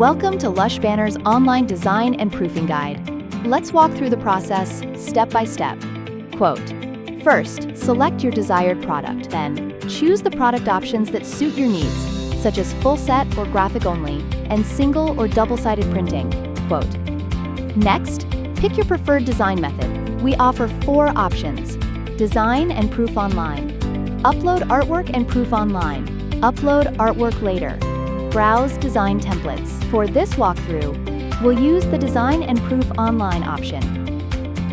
Welcome to Lush Banners online design and proofing guide. Let's walk through the process step by step. Quote, first, select your desired product. Then, choose the product options that suit your needs, such as full set or graphic only, and single or double-sided printing. Quote. Next, pick your preferred design method. We offer 4 options: design and proof online, upload artwork and proof online, upload artwork later, browse design templates. For this walkthrough, we'll use the design and proof online option.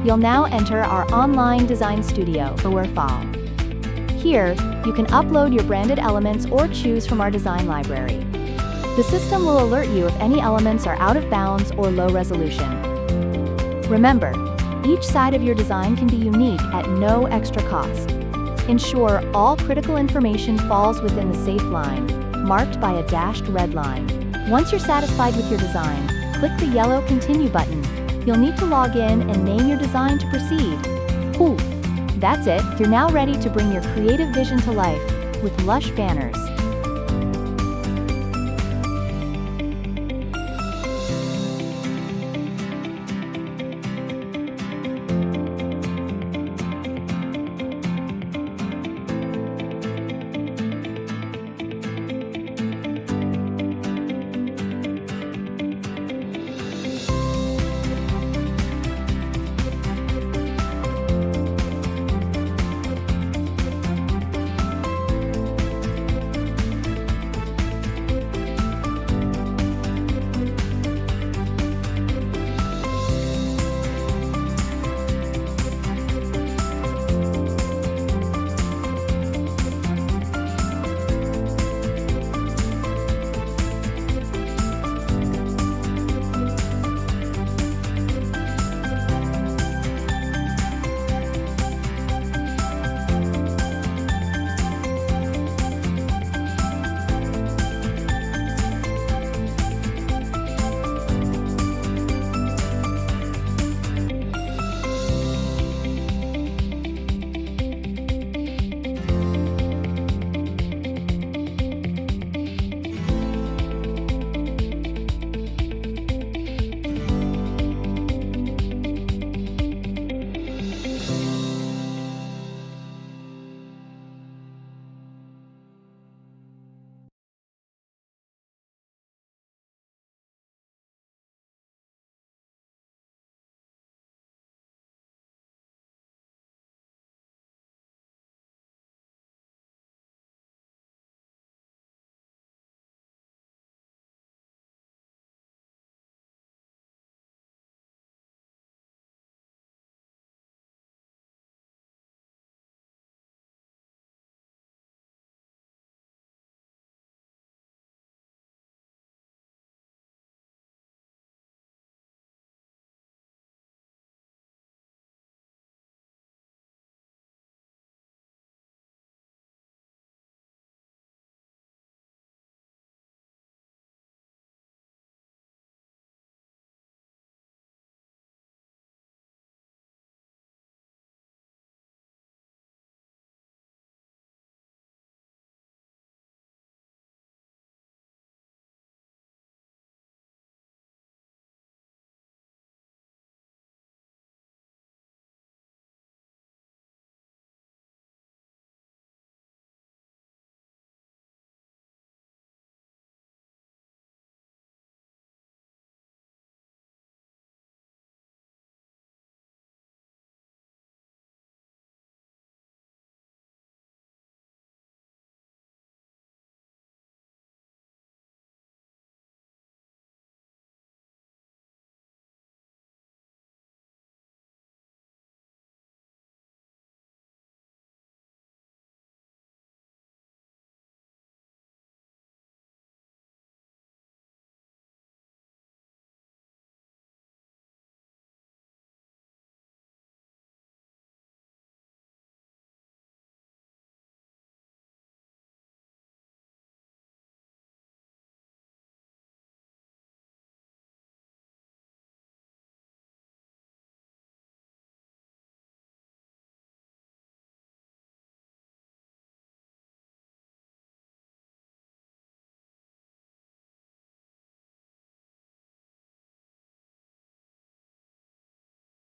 You'll now enter our online design studio or file. Here, you can upload your branded elements or choose from our design library. The system will alert you if any elements are out of bounds or low resolution. Remember, each side of your design can be unique at no extra cost. Ensure all critical information falls within the safe line, marked by a dashed red line. Once you're satisfied with your design, click the yellow Continue button. You'll need to log in and name your design to proceed. Ooh, that's it. You're now ready to bring your creative vision to life with Lush Banners.